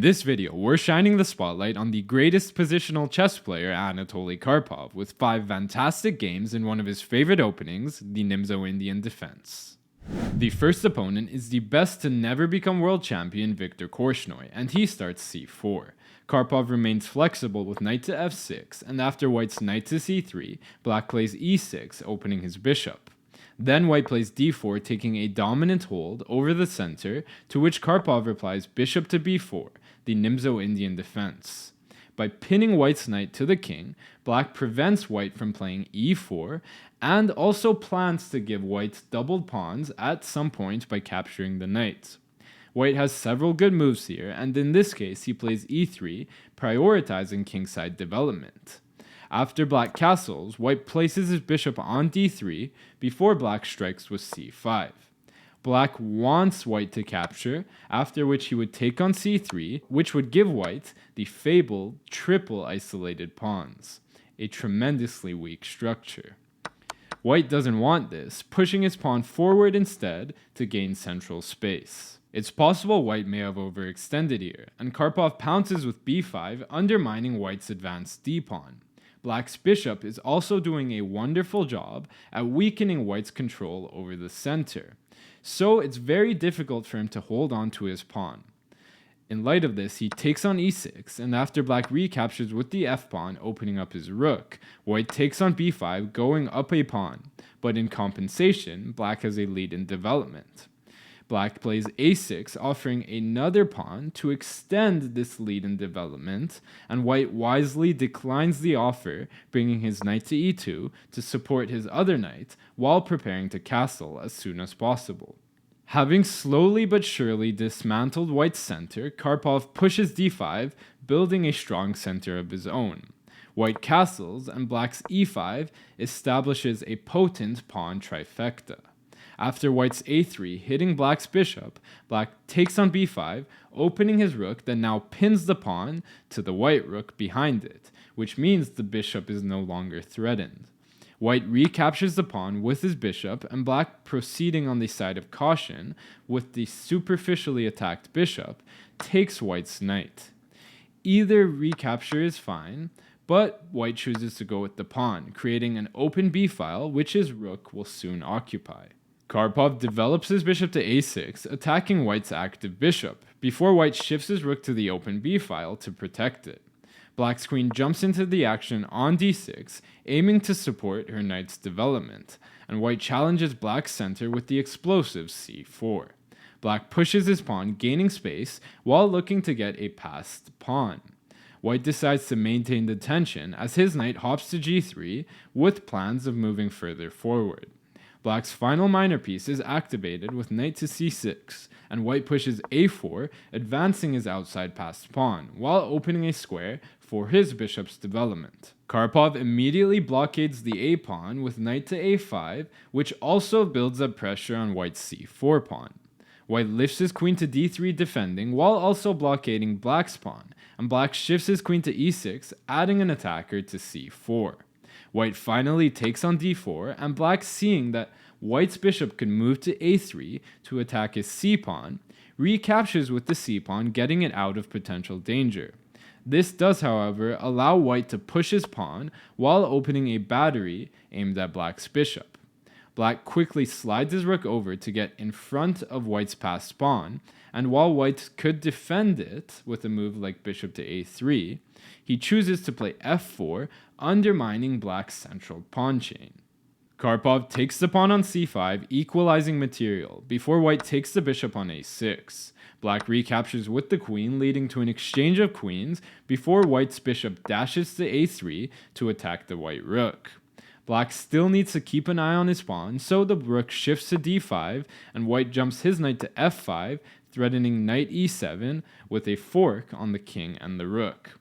In this video, we're shining the spotlight on the greatest positional chess player, Anatoly Karpov, with 5 fantastic games in one of his favorite openings, the Nimzo-Indian Defense. The first opponent is the best to never become world champion Viktor Korchnoi, and he starts c4. Karpov remains flexible with knight to f6, and after white's knight to c3, black plays e6, opening his bishop. Then white plays d4, taking a dominant hold over the center, to which Karpov replies bishop to b4, the Nimzo-Indian defense. By pinning white's knight to the king, black prevents white from playing e4, and also plans to give white doubled pawns at some point by capturing the knight. White has several good moves here, and in this case he plays e3, prioritizing kingside development. After black castles, white places his bishop on d3 before black strikes with c5. Black wants white to capture, after which he would take on c3, which would give white the fabled triple isolated pawns, a tremendously weak structure. White doesn't want this, pushing his pawn forward instead to gain central space. It's possible white may have overextended here, and Karpov pounces with b5, undermining white's advanced d-pawn. Black's bishop is also doing a wonderful job at weakening white's control over the center, so it's very difficult for him to hold on to his pawn. In light of this, he takes on e6, and after black recaptures with the f-pawn, opening up his rook, white takes on b5, going up a pawn, but in compensation, black has a lead in development. Black plays a6, offering another pawn to extend this lead in development, and white wisely declines the offer, bringing his knight to e2 to support his other knight while preparing to castle as soon as possible. Having slowly but surely dismantled white's center, Karpov pushes d5, building a strong center of his own. White castles, and black's e5 establishes a potent pawn trifecta. After white's a3 hitting black's bishop, black takes on b5, opening his rook that now pins the pawn to the white rook behind it, which means the bishop is no longer threatened. White recaptures the pawn with his bishop, and black, proceeding on the side of caution with the superficially attacked bishop, takes white's knight. Either recapture is fine, but white chooses to go with the pawn, creating an open b-file which his rook will soon occupy. Karpov develops his bishop to a6, attacking white's active bishop, before white shifts his rook to the open b-file to protect it. Black's queen jumps into the action on d6, aiming to support her knight's development, and white challenges black's center with the explosive c4. Black pushes his pawn, gaining space, while looking to get a passed pawn. White decides to maintain the tension as his knight hops to g3, with plans of moving further forward. Black's final minor piece is activated with knight to c6, and white pushes a4, advancing his outside passed pawn, while opening a square for his bishop's development. Karpov immediately blockades the a-pawn with knight to a5, which also builds up pressure on white's c4 pawn. White lifts his queen to d3 defending, while also blockading black's pawn, and black shifts his queen to e6, adding an attacker to c4. White finally takes on d4, and black, seeing that white's bishop can move to a3 to attack his c-pawn, recaptures with the c-pawn, getting it out of potential danger. This does, however, allow white to push his pawn while opening a battery aimed at black's bishop. Black quickly slides his rook over to get in front of white's passed pawn, and while white could defend it with a move like bishop to a3, he chooses to play f4, undermining black's central pawn chain. Karpov takes the pawn on c5, equalizing material, before white takes the bishop on a6. Black recaptures with the queen, leading to an exchange of queens, before white's bishop dashes to a3 to attack the white rook. Black still needs to keep an eye on his pawn, so the rook shifts to d5, and white jumps his knight to f5, threatening knight e7 with a fork on the king and the rook.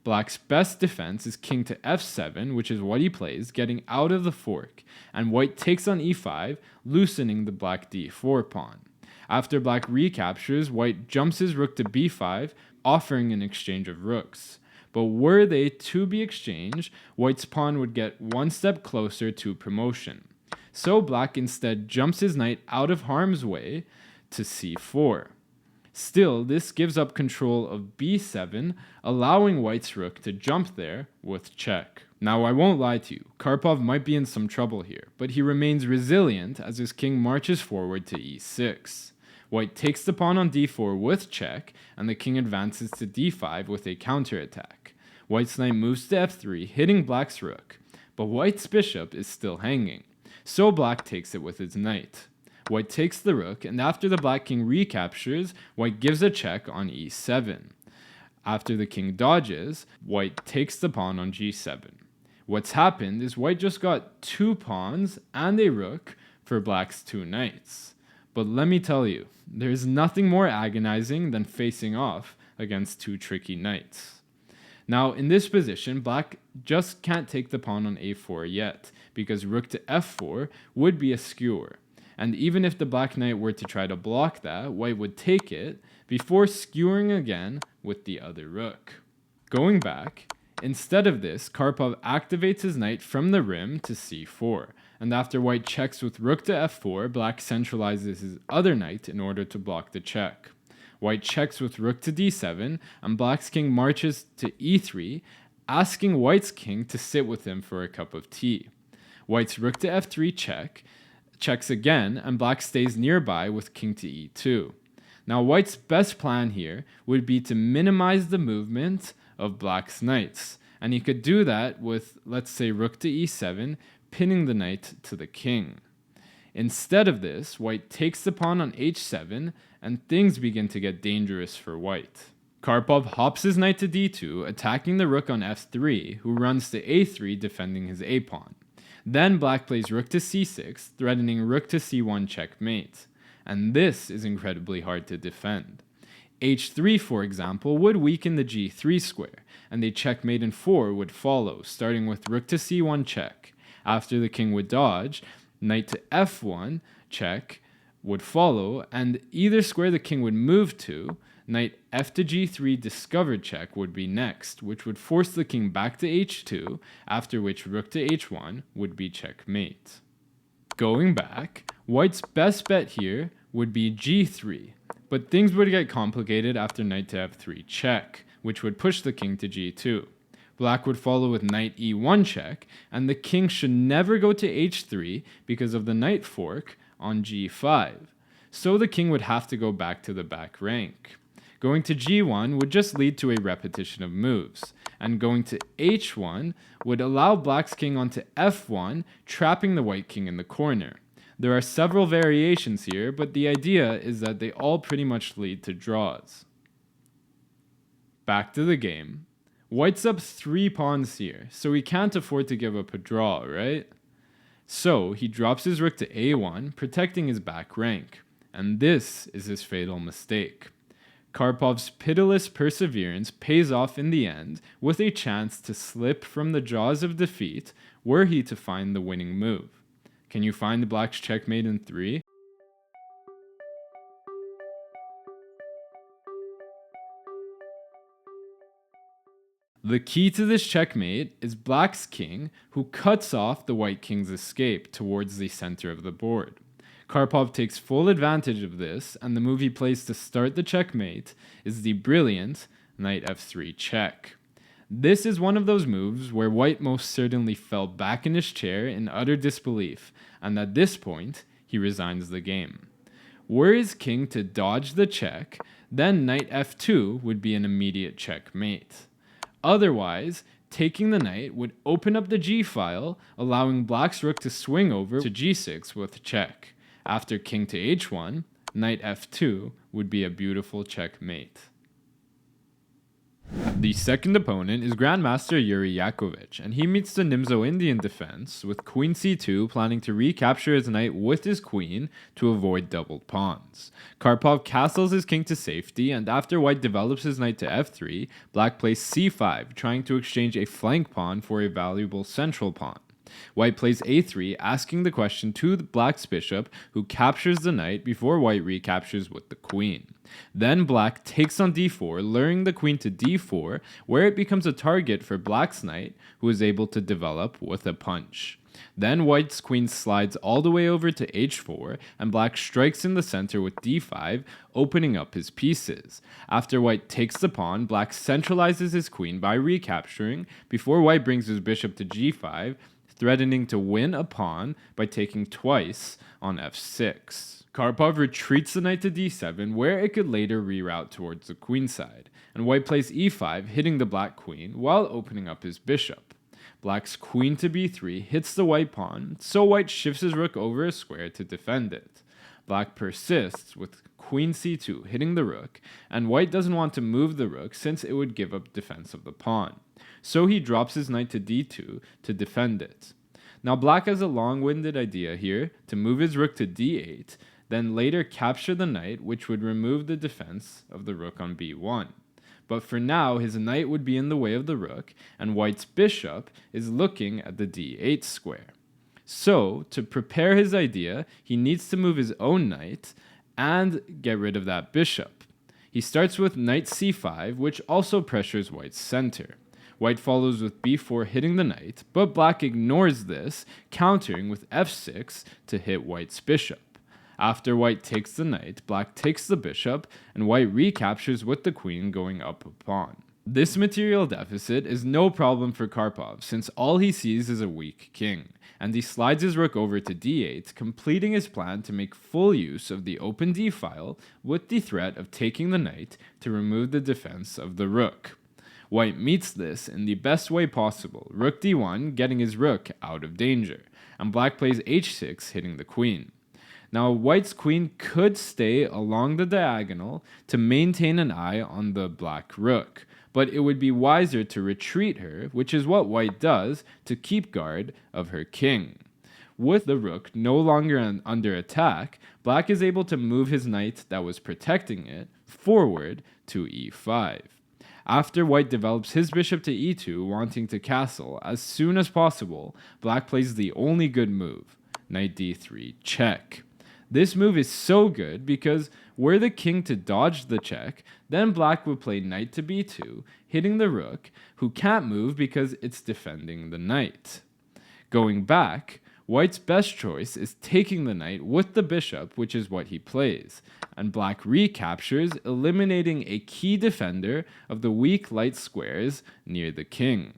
Black's best defense is king to f7, which is what he plays, getting out of the fork, and white takes on e5, loosening the black d4 pawn. After black recaptures, white jumps his rook to b5, offering an exchange of rooks. But were they to be exchanged, white's pawn would get one step closer to promotion. So black instead jumps his knight out of harm's way to c4. Still, this gives up control of b7, allowing white's rook to jump there with check. Now I won't lie to you, Karpov might be in some trouble here, but he remains resilient as his king marches forward to e6. White takes the pawn on d4 with check, and the king advances to d5 with a counterattack. White's knight moves to f3, hitting black's rook, but white's bishop is still hanging, so black takes it with his knight. White takes the rook, and after the black king recaptures, white gives a check on e7. After the king dodges, white takes the pawn on g7. What's happened is white just got 2 pawns and a rook for black's 2 knights. But let me tell you, there's nothing more agonizing than facing off against 2 tricky knights. Now, in this position, black just can't take the pawn on a4 yet, because rook to f4 would be a skewer. And even if the black knight were to try to block that, white would take it before skewering again with the other rook. Going back, instead of this, Karpov activates his knight from the rim to c4, and after white checks with rook to f4, black centralizes his other knight in order to block the check. White checks with rook to d7, and black's king marches to e3, asking white's king to sit with him for a cup of tea. White's rook to f3 checks again, and black stays nearby with king to e2. Now white's best plan here would be to minimize the movement of black's knights, and he could do that with, let's say, rook to e7, pinning the knight to the king. Instead of this, white takes the pawn on h7, and things begin to get dangerous for white. Karpov hops his knight to d2, attacking the rook on f3, who runs to a3, defending his a-pawn. Then black plays rook to c6, threatening rook to c1 checkmate. And this is incredibly hard to defend. h3, for example, would weaken the g3 square, and a checkmate in 4 would follow, starting with rook to c1 check. After the king would dodge, knight to f1 check would follow, and either square the king would move to, knight f to g3 discovered check would be next, which would force the king back to h2, after which rook to h1 would be checkmate. Going back, white's best bet here would be g3, but things would get complicated after knight to f3 check, which would push the king to g2. Black would follow with knight e1 check, and the king should never go to h3 because of the knight fork on g5, so the king would have to go back to the back rank. Going to g1 would just lead to a repetition of moves, and going to h1 would allow black's king onto f1, trapping the white king in the corner. There are several variations here, but the idea is that they all pretty much lead to draws. Back to the game. White's up 3 pawns here, so he can't afford to give up a draw, right? So he drops his rook to a1, protecting his back rank, and this is his fatal mistake. Karpov's pitiless perseverance pays off in the end with a chance to slip from the jaws of defeat were he to find the winning move. Can you find black's checkmate in 3? The key to this checkmate is black's king, who cuts off the white king's escape towards the center of the board. Karpov takes full advantage of this, and the move he plays to start the checkmate is the brilliant knight f3 check. This is one of those moves where white most certainly fell back in his chair in utter disbelief, and at this point, he resigns the game. Were his king to dodge the check, then knight f2 would be an immediate checkmate. Otherwise, taking the knight would open up the g-file, allowing black's rook to swing over to g6 with check. After king to h1, knight f2 would be a beautiful checkmate. The second opponent is Grandmaster Yuri Yakovich, and he meets the Nimzo-Indian Defense with queen c2, planning to recapture his knight with his queen to avoid doubled pawns. Karpov castles his king to safety, and after white develops his knight to f3, black plays c5, trying to exchange a flank pawn for a valuable central pawn. White plays a3, asking the question to black's bishop, who captures the knight before white recaptures with the queen. Then black takes on d4, luring the queen to d4, where it becomes a target for black's knight, who is able to develop with a punch. Then white's queen slides all the way over to h4, and black strikes in the center with d5, opening up his pieces. After white takes the pawn, black centralizes his queen by recapturing, before white brings his bishop to g5, threatening to win a pawn by taking twice on f6. Karpov retreats the knight to d7, where it could later reroute towards the queenside, and white plays e5, hitting the black queen while opening up his bishop. Black's queen to b3 hits the white pawn, so white shifts his rook over a square to defend it. Black persists with queen c2 hitting the rook, and white doesn't want to move the rook since it would give up defense of the pawn. So he drops his knight to d2 to defend it. Now black has a long-winded idea here to move his rook to d8, then later capture the knight, which would remove the defense of the rook on b1. But for now, his knight would be in the way of the rook, and white's bishop is looking at the d8 square. So, to prepare his idea, he needs to move his own knight and get rid of that bishop. He starts with knight c5, which also pressures white's center. White follows with b4 hitting the knight, but black ignores this, countering with f6 to hit white's bishop. After white takes the knight, black takes the bishop, and white recaptures with the queen going up a pawn. This material deficit is no problem for Karpov since all he sees is a weak king, and he slides his rook over to d8, completing his plan to make full use of the open d-file with the threat of taking the knight to remove the defense of the rook. White meets this in the best way possible, rook d1 getting his rook out of danger, and black plays h6 hitting the queen. Now white's queen could stay along the diagonal to maintain an eye on the black rook, but it would be wiser to retreat her, which is what white does to keep guard of her king. With the rook no longer under attack, black is able to move his knight that was protecting it forward to e5. After white develops his bishop to e2, wanting to castle as soon as possible, black plays the only good move, knight d3 check. This move is so good because were the king to dodge the check, then black would play knight to b2, hitting the rook, who can't move because it's defending the knight. Going back, white's best choice is taking the knight with the bishop, which is what he plays, and black recaptures, eliminating a key defender of the weak light squares near the king.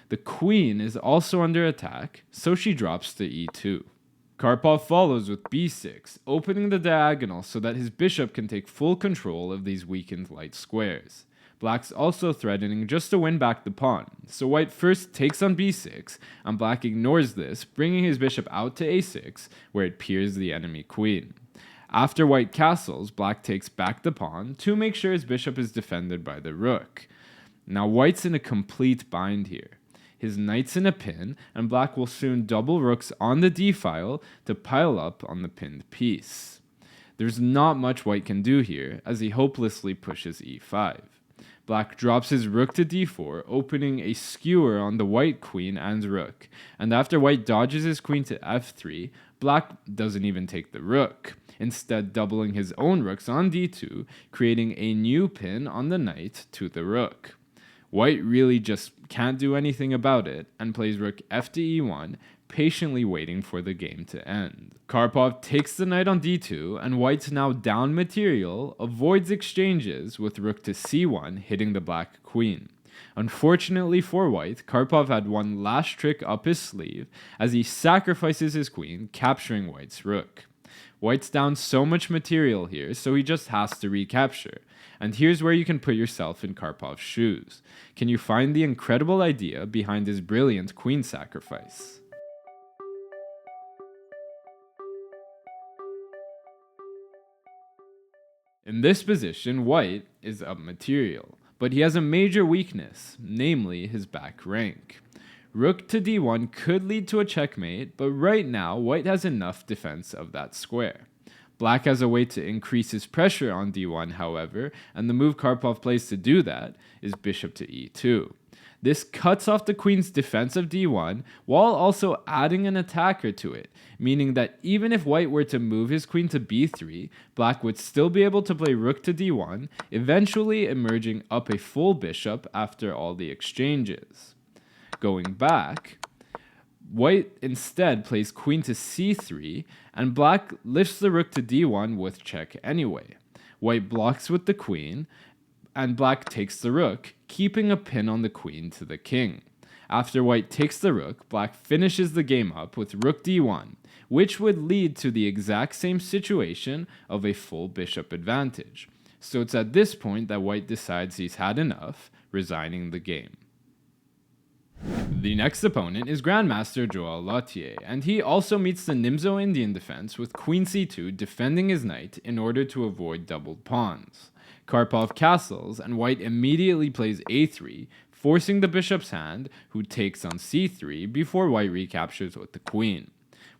The queen is also under attack, so she drops to e2. Karpov follows with b6, opening the diagonal so that his bishop can take full control of these weakened light squares. Black's also threatening just to win back the pawn, so white first takes on b6, and black ignores this, bringing his bishop out to a6, where it peers the enemy queen. After white castles, black takes back the pawn to make sure his bishop is defended by the rook. Now white's in a complete bind here. His knight's in a pin, and black will soon double rooks on the d-file to pile up on the pinned piece. There's not much white can do here, as he hopelessly pushes e5. Black drops his rook to d4, opening a skewer on the white queen and rook, and after white dodges his queen to f3, black doesn't even take the rook, instead doubling his own rooks on d2, creating a new pin on the knight to the rook. White really just can't do anything about it and plays rook f to e1, patiently waiting for the game to end. Karpov takes the knight on d2, and white's now down material avoids exchanges with rook to c1, hitting the black queen. Unfortunately for white, Karpov had one last trick up his sleeve as he sacrifices his queen, capturing white's rook. White's down so much material here, so he just has to recapture. And here's where you can put yourself in Karpov's shoes. Can you find the incredible idea behind his brilliant queen sacrifice? In this position, white is up material, but he has a major weakness, namely his back rank. Rook to d1 could lead to a checkmate, but right now white has enough defense of that square. Black has a way to increase his pressure on d1, however, and the move Karpov plays to do that is bishop to e2. This cuts off the queen's defense of d1 while also adding an attacker to it, meaning that even if white were to move his queen to b3, black would still be able to play rook to d1, eventually emerging up a full bishop after all the exchanges. Going back, White instead plays queen to c3, and black lifts the rook to d1 with check anyway. White blocks with the queen, and black takes the rook, keeping a pin on the queen to the king. After white takes the rook, black finishes the game up with rook d1, which would lead to the exact same situation of a full bishop advantage. So it's at this point that white decides he's had enough, resigning the game. The next opponent is Grandmaster Joel Lautier, and he also meets the Nimzo-Indian Defense with queen c2 defending his knight in order to avoid doubled pawns. Karpov castles, and white immediately plays a3, forcing the bishop's hand, who takes on c3 before white recaptures with the queen.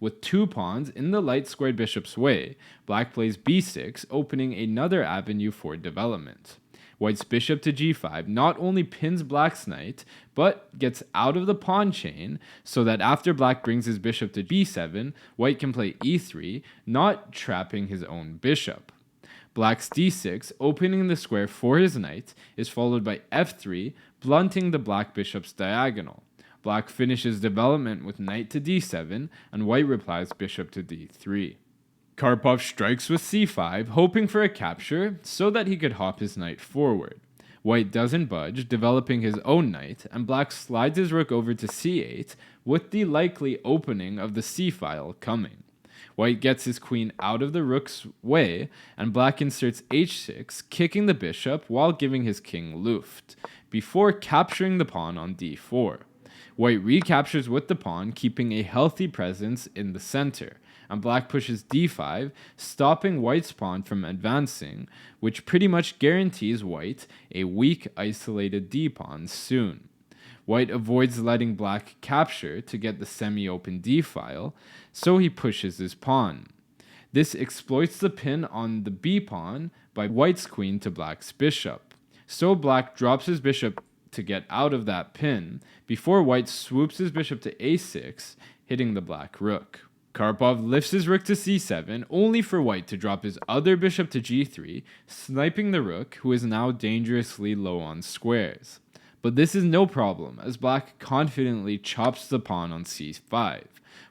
With 2 pawns in the light squared bishop's way, black plays b6, opening another avenue for development. White's bishop to g5 not only pins black's knight, but gets out of the pawn chain, so that after black brings his bishop to b7, white can play e3, not trapping his own bishop. Black's d6, opening the square for his knight, is followed by f3, blunting the black bishop's diagonal. Black finishes development with knight to d7, and white replies bishop to d3. Karpov strikes with c5, hoping for a capture so that he could hop his knight forward. White doesn't budge, developing his own knight, and black slides his rook over to c8, with the likely opening of the c-file coming. White gets his queen out of the rook's way, and black inserts h6, kicking the bishop while giving his king luft, before capturing the pawn on d4. White recaptures with the pawn, keeping a healthy presence in the center, and black pushes d5, stopping white's pawn from advancing, which pretty much guarantees white a weak isolated d-pawn soon. White avoids letting black capture to get the semi-open d-file, so he pushes his pawn. This exploits the pin on the b-pawn by white's queen to black's bishop, so black drops his bishop to get out of that pin, before white swoops his bishop to a6, hitting the black rook. Karpov lifts his rook to c7, only for white to drop his other bishop to g3, sniping the rook, who is now dangerously low on squares. But this is no problem, as black confidently chops the pawn on c5.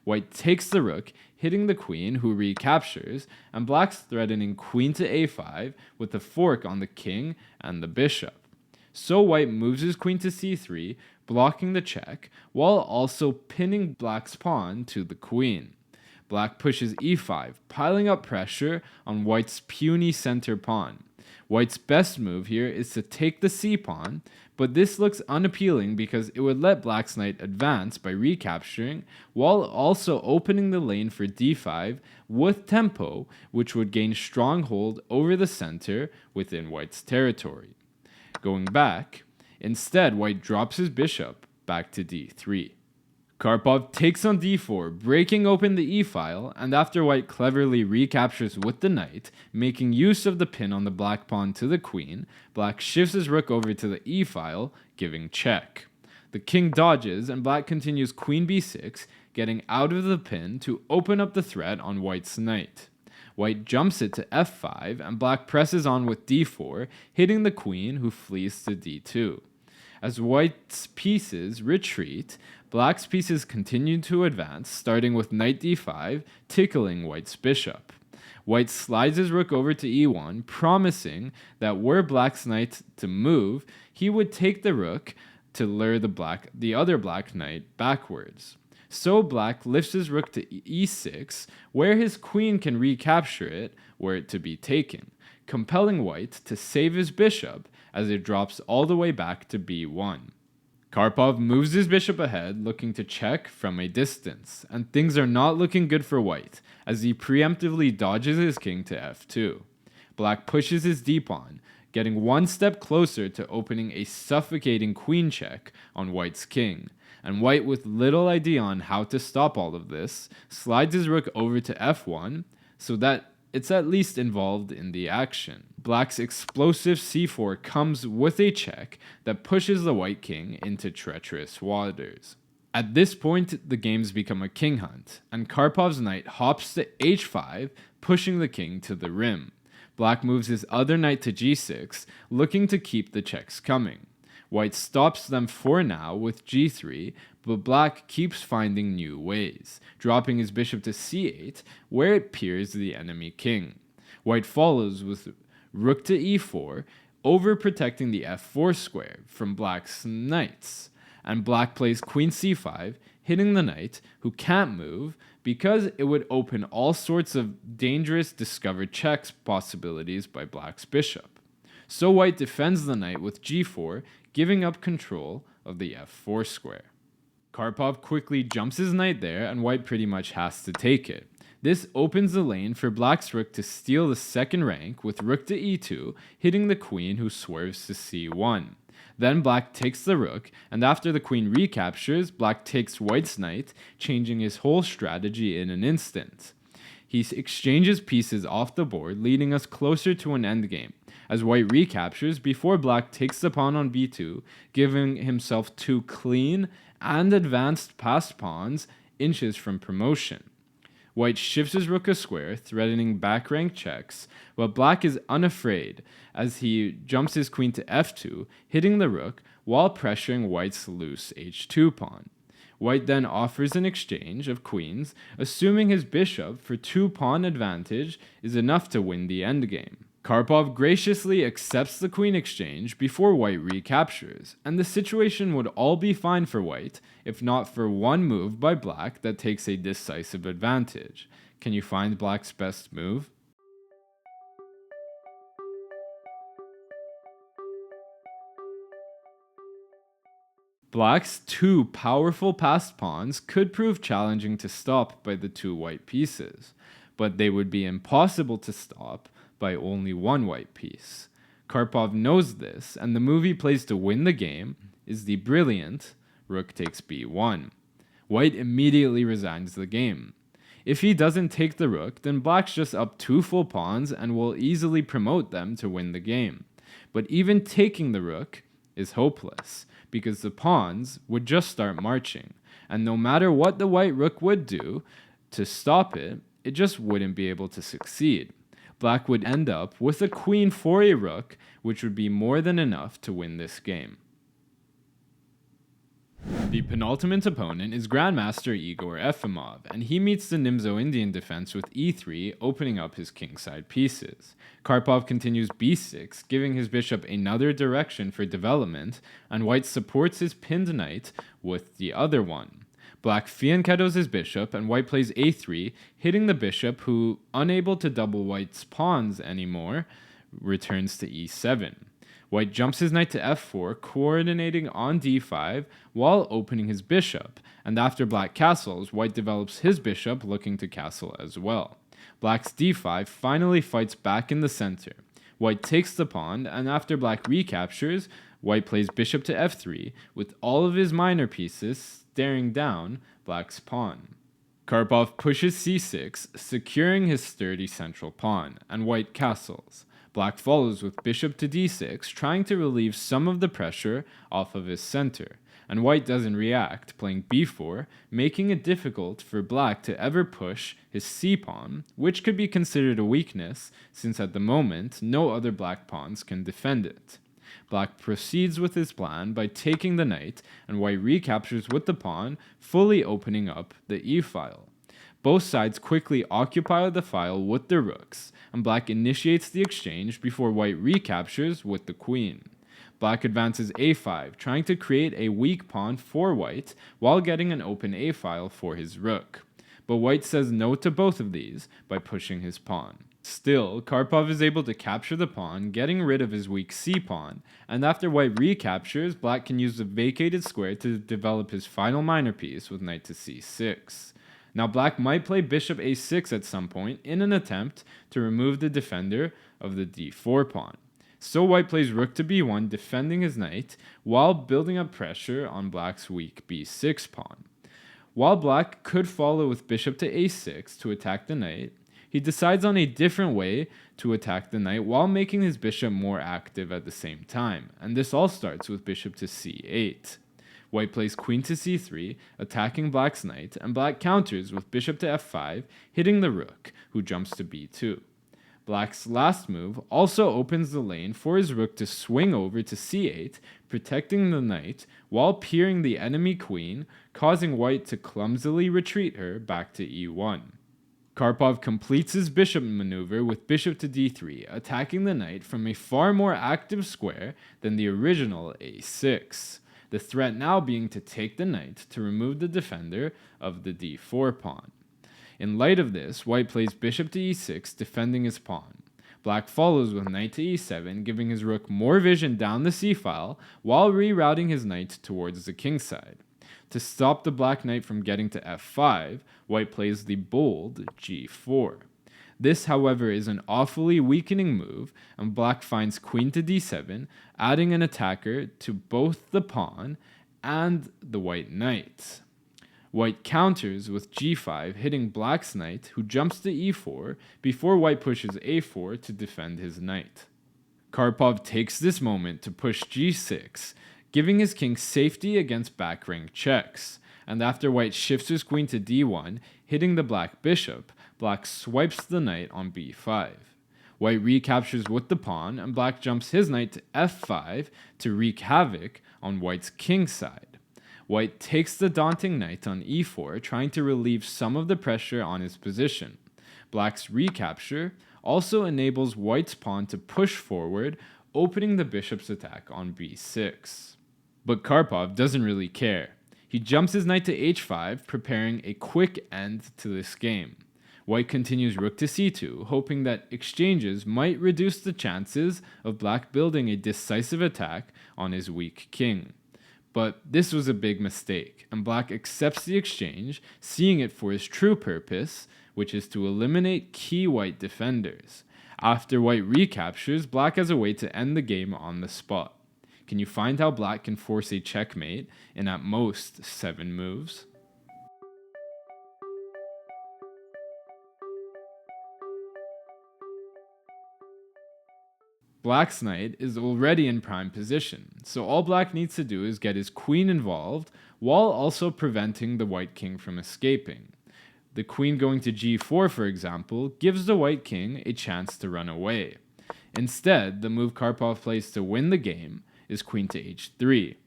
White takes the rook, hitting the queen, who recaptures, and black's threatening queen to a5 with a fork on the king and the bishop. So white moves his queen to c3, blocking the check, while also pinning black's pawn to the queen. Black pushes e5, piling up pressure on white's puny center pawn. White's best move here is to take the c-pawn, but this looks unappealing because it would let black's knight advance by recapturing, while also opening the lane for d5 with tempo, which would gain stronghold over the center within white's territory. Going back, instead white drops his bishop back to d3. Karpov takes on d4, breaking open the e-file, and after white cleverly recaptures with the knight, making use of the pin on the black pawn to the queen, black shifts his rook over to the e-file, giving check. The king dodges, and black continues queen b6, getting out of the pin to open up the threat on white's knight. White jumps it to f5, and black presses on with d4, hitting the queen, who flees to d2. As white's pieces retreat, black's pieces continue to advance, starting with knight d5, tickling white's bishop. White slides his rook over to e1, promising that were black's knight to move, he would take the rook to lure the other black knight backwards. So black lifts his rook to e6, where his queen can recapture it were it to be taken, compelling white to save his bishop as it drops all the way back to b1. Karpov moves his bishop ahead, looking to check from a distance, and things are not looking good for white, as he preemptively dodges his king to f2. Black pushes his d-pawn, getting one step closer to opening a suffocating queen check on white's king, and white, with little idea on how to stop all of this, slides his rook over to f1, so that it's at least involved in the action. Black's explosive c4 comes with a check that pushes the white king into treacherous waters. At this point, the games become a king hunt, and Karpov's knight hops to h5, pushing the king to the rim. Black moves his other knight to g6, looking to keep the checks coming. White stops them for now with g3, but black keeps finding new ways, dropping his bishop to c8, where it peers the enemy king. White follows with rook to e4, overprotecting the f4 square from black's knights, and black plays queen c5, hitting the knight, who can't move because it would open all sorts of dangerous discovered checks possibilities by black's bishop. So white defends the knight with g4, giving up control of the f4 square. Karpov quickly jumps his knight there, and white pretty much has to take it. This opens the lane for black's rook to steal the second rank with rook to e2, hitting the queen, who swerves to c1. Then black takes the rook, and after the queen recaptures, black takes white's knight, changing his whole strategy in an instant. He exchanges pieces off the board, leading us closer to an endgame, as white recaptures before black takes the pawn on b2, giving himself two clean and advanced passed pawns inches from promotion. White shifts his rook a square, threatening back rank checks, but black is unafraid as he jumps his queen to f2, hitting the rook while pressuring white's loose h2 pawn. White then offers an exchange of queens, assuming his bishop for 2-pawn advantage is enough to win the endgame. Karpov graciously accepts the queen exchange before white recaptures, and the situation would all be fine for white if not for one move by black that takes a decisive advantage. Can you find black's best move? Black's two powerful passed pawns could prove challenging to stop by the two white pieces, but they would be impossible to stop by only one white piece. Karpov knows this, and the move he plays to win the game is the brilliant rook takes b1. White immediately resigns the game. If he doesn't take the rook, then black's just up 2 full pawns and will easily promote them to win the game. But even taking the rook is hopeless, because the pawns would just start marching, and no matter what the white rook would do to stop it, it just wouldn't be able to succeed. Black would end up with a queen for a rook, which would be more than enough to win this game. The penultimate opponent is Grandmaster Igor Efimov, and he meets the Nimzo-Indian Defense with e3, opening up his kingside pieces. Karpov continues b6, giving his bishop another direction for development, and white supports his pinned knight with the other one. Black fianchettos his bishop, and white plays a3, hitting the bishop, who, unable to double white's pawns anymore, returns to e7. White jumps his knight to f4, coordinating on d5 while opening his bishop, and after black castles, white develops his bishop, looking to castle as well. Black's d5 finally fights back in the center. White takes the pawn, and after black recaptures, white plays bishop to f3, with all of his minor pieces staring down black's pawn. Karpov pushes c6, securing his sturdy central pawn, and white castles. Black follows with bishop to d6, trying to relieve some of the pressure off of his center, and white doesn't react, playing b4, making it difficult for black to ever push his c-pawn, which could be considered a weakness, since at the moment no other black pawns can defend it. Black proceeds with his plan by taking the knight, and white recaptures with the pawn, fully opening up the e-file. Both sides quickly occupy the file with their rooks, and black initiates the exchange before white recaptures with the queen. Black advances a5, trying to create a weak pawn for white while getting an open a-file for his rook. But white says no to both of these by pushing his pawn. Still, Karpov is able to capture the pawn, getting rid of his weak c-pawn, and after white recaptures, black can use the vacated square to develop his final minor piece with knight to c6. Now black might play bishop a6 at some point in an attempt to remove the defender of the d4 pawn. So white plays rook to b1, defending his knight, while building up pressure on black's weak b6 pawn. While black could follow with bishop to a6 to attack the knight, he decides on a different way to attack the knight while making his bishop more active at the same time, and this all starts with bishop to c8. White plays queen to c3, attacking black's knight, and black counters with bishop to f5, hitting the rook, who jumps to b2. Black's last move also opens the lane for his rook to swing over to c8, protecting the knight while peering the enemy queen, causing white to clumsily retreat her back to e1. Karpov completes his bishop maneuver with bishop to d3, attacking the knight from a far more active square than the original a6. The threat now being to take the knight to remove the defender of the d4 pawn. In light of this, white plays bishop to e6, defending his pawn. Black follows with knight to e7, giving his rook more vision down the c-file while rerouting his knight towards the king side. To stop the black knight from getting to f5, white plays the bold g4. This, however, is an awfully weakening move, and black finds queen to d7, adding an attacker to both the pawn and the white knight. White counters with g5, hitting black's knight, who jumps to e4 before white pushes a4 to defend his knight. Karpov takes this moment to push g6, giving his king safety against back rank checks, and after white shifts his queen to d1, hitting the black bishop, black swipes the knight on b5. White recaptures with the pawn, and black jumps his knight to f5 to wreak havoc on white's king side. White takes the daunting knight on e4, trying to relieve some of the pressure on his position. Black's recapture also enables white's pawn to push forward, opening the bishop's attack on b6. But Karpov doesn't really care. He jumps his knight to h5, preparing a quick end to this game. White continues rook to c2, hoping that exchanges might reduce the chances of black building a decisive attack on his weak king. But this was a big mistake, and black accepts the exchange, seeing it for his true purpose, which is to eliminate key white defenders. After white recaptures, black has a way to end the game on the spot. Can you find how black can force a checkmate in at most 7 moves? Black's knight is already in prime position, so all black needs to do is get his queen involved while also preventing the white king from escaping. The queen going to g4, for example, gives the white king a chance to run away. Instead, the move Karpov plays to win the game is queen to h3.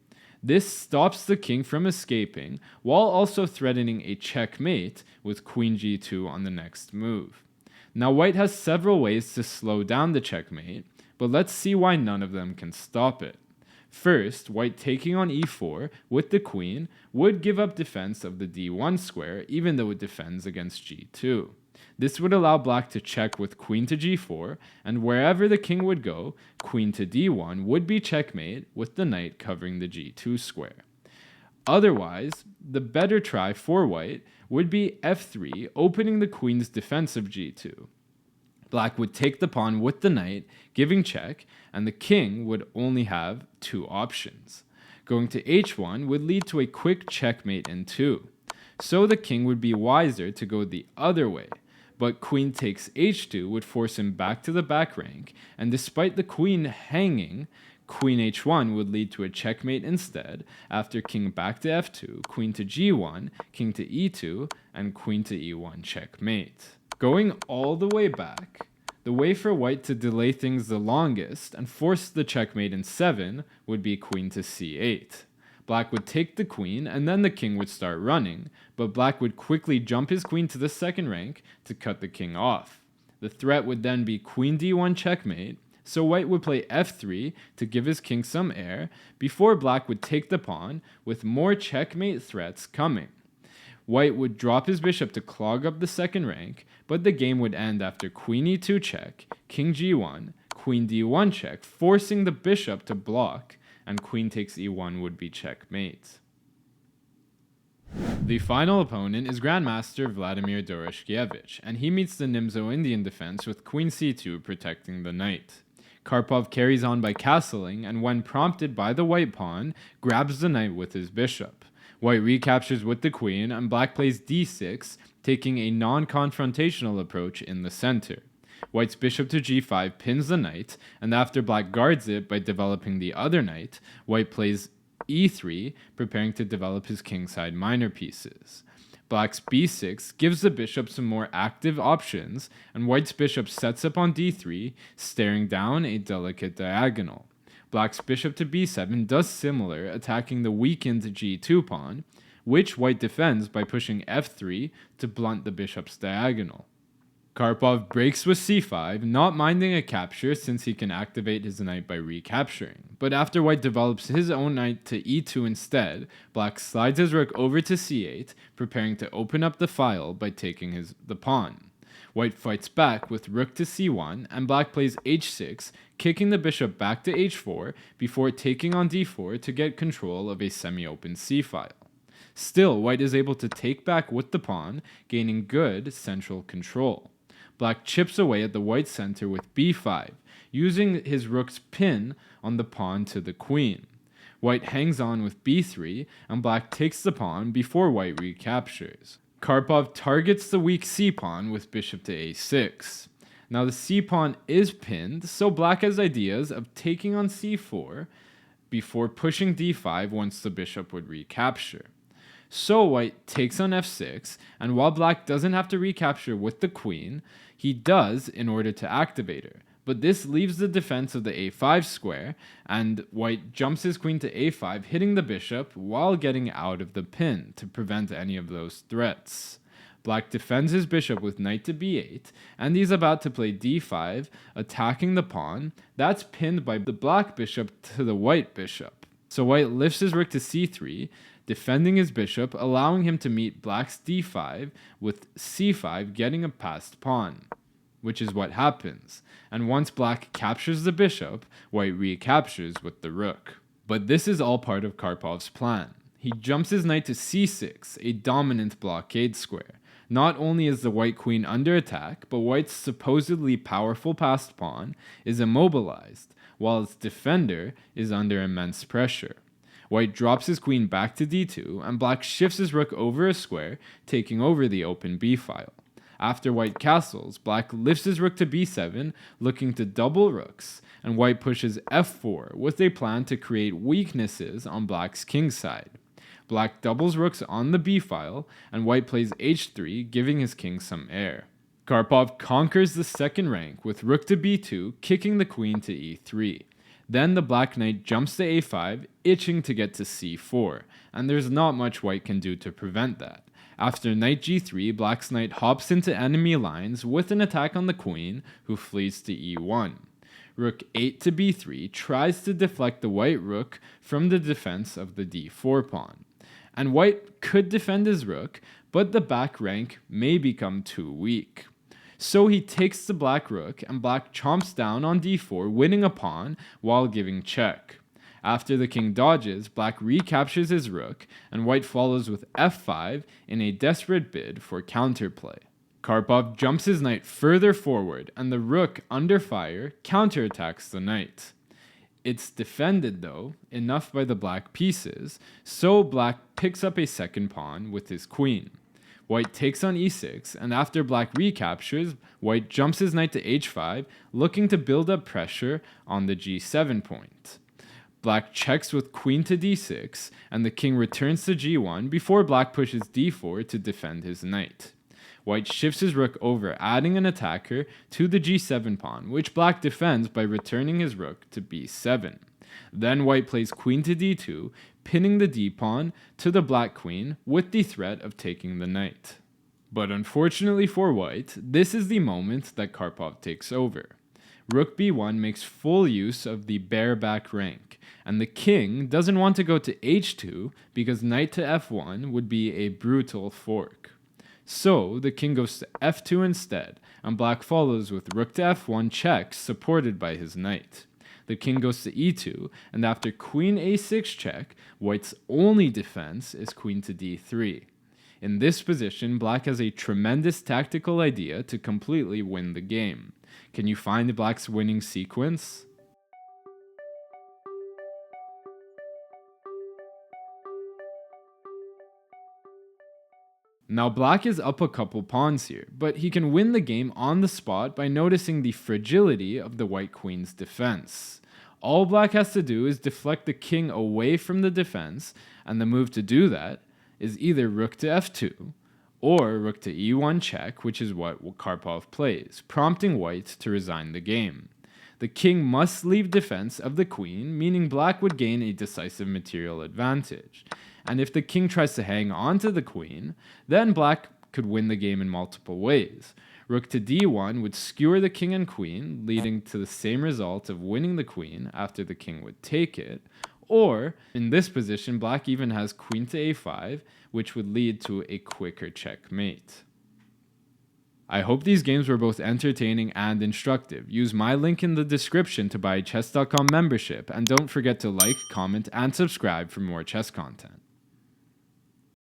This stops the king from escaping while also threatening a checkmate with queen g2 on the next move. Now white has several ways to slow down the checkmate, but let's see why none of them can stop it. First, white taking on e4 with the queen would give up defense of the d1 square even though it defends against g2. This would allow black to check with queen to g4, and wherever the king would go, queen to d1 would be checkmate with the knight covering the g2 square. Otherwise, the better try for white would be f3, opening the queen's defense of g2. Black would take the pawn with the knight, giving check, and the king would only have 2 options. Going to h1 would lead to a quick checkmate in 2. So the king would be wiser to go the other way, but queen takes h2 would force him back to the back rank, and despite the queen hanging, queen h1 would lead to a checkmate instead, after king back to f2, queen to g1, king to e2, and queen to e1 checkmate. Going all the way back, the way for white to delay things the longest and force the checkmate in 7 would be queen to c8. Black would take the queen and then the king would start running, but black would quickly jump his queen to the second rank to cut the king off. The threat would then be queen d1 checkmate, so white would play f3 to give his king some air before black would take the pawn with more checkmate threats coming. White would drop his bishop to clog up the second rank, but the game would end after queen e2 check, king g1, queen d1 check, forcing the bishop to block, and queen takes e1 would be checkmate. The final opponent is Grandmaster Vladimir Doroshkiewicz, and he meets the Nimzo-Indian Defense with queen c2 protecting the knight. Karpov carries on by castling, and when prompted by the white pawn, grabs the knight with his bishop. White recaptures with the queen, and black plays d6, taking a non-confrontational approach in the center. White's bishop to g5 pins the knight, and after black guards it by developing the other knight, white plays e3, preparing to develop his kingside minor pieces. Black's b6 gives the bishop some more active options, and white's bishop sets up on d3, staring down a delicate diagonal. black's bishop to b7 does similar, attacking the weakened g2 pawn, which white defends by pushing f3 to blunt the bishop's diagonal. Karpov breaks with c5, not minding a capture since he can activate his knight by recapturing. But after white develops his own knight to e2 instead, black slides his rook over to c8, preparing to open up the file by taking the pawn. White fights back with rook to c1, and black plays h6, kicking the bishop back to h4 before taking on d4 to get control of a semi-open c-file. Still, white is able to take back with the pawn, gaining good central control. Black chips away at the white center with b5, using his rook's pin on the pawn to the queen. White hangs on with b3, and black takes the pawn before white recaptures. Karpov targets the weak c-pawn with bishop to a6. Now the c-pawn is pinned, so black has ideas of taking on c4 before pushing d5 once the bishop would recapture. So white takes on f6, and while black doesn't have to recapture with the queen, he does in order to activate her. But this leaves the defense of the a5 square, and white jumps his queen to a5, hitting the bishop while getting out of the pin to prevent any of those threats. Black defends his bishop with knight to b8, and he's about to play d5, attacking the pawn that's pinned by the black bishop to the white bishop. So white lifts his rook to c3, defending his bishop, allowing him to meet black's d5 with c5 getting a passed pawn, which is what happens. And once black captures the bishop, white recaptures with the rook. But this is all part of Karpov's plan. He jumps his knight to c6, a dominant blockade square. Not only is the white queen under attack, but white's supposedly powerful passed pawn is immobilized, while its defender is under immense pressure. White drops his queen back to d2, and black shifts his rook over a square, taking over the open b-file. After white castles, black lifts his rook to b7, looking to double rooks, and white pushes f4 with a plan to create weaknesses on black's king side. Black doubles rooks on the b-file, and white plays h3, giving his king some air. Karpov conquers the second rank with rook to b2, kicking the queen to e3. Then the black knight jumps to a5, itching to get to c4, and there's not much white can do to prevent that. After knight g3, black's knight hops into enemy lines with an attack on the queen, who flees to e1. Rook 8 to b3 tries to deflect the white rook from the defense of the d4 pawn. And white could defend his rook, but the back rank may become too weak. So he takes the black rook, and black chomps down on d4, winning a pawn while giving check. After the king dodges, black recaptures his rook, and white follows with f5 in a desperate bid for counterplay. Karpov jumps his knight further forward, and the rook, under fire, counterattacks the knight. It's defended, though, enough by the black pieces, so black picks up a second pawn with his queen. White takes on e6, and after black recaptures, white jumps his knight to h5, looking to build up pressure on the g7 point. Black checks with queen to d6, and the king returns to g1 before black pushes d4 to defend his knight. White shifts his rook over, adding an attacker to the g7 pawn, which black defends by returning his rook to b7. Then white plays queen to d2, pinning the d-pawn to the black queen with the threat of taking the knight. But unfortunately for white, this is the moment that Karpov takes over. Rook b1 makes full use of the bareback rank, and the king doesn't want to go to h2 because knight to f1 would be a brutal fork. So the king goes to f2 instead, and black follows with rook to f1 checks supported by his knight. The king goes to e2, and after queen a6 check, white's only defense is queen to d3. In this position, black has a tremendous tactical idea to completely win the game. Can you find black's winning sequence? Now black is up a couple pawns here, but he can win the game on the spot by noticing the fragility of the white queen's defense. All black has to do is deflect the king away from the defense, and the move to do that is either rook to f2 or rook to e1 check, which is what Karpov plays, prompting white to resign the game. the king must leave defense of the queen, meaning black would gain a decisive material advantage. And if the king tries to hang on to the queen, then black could win the game in multiple ways. Rook to d1 would skewer the king and queen, leading to the same result of winning the queen after the king would take it. Or, in this position, black even has queen to a5, which would lead to a quicker checkmate. I hope these games were both entertaining and instructive. Use my link in the description to buy a chess.com membership, and don't forget to like, comment, and subscribe for more chess content.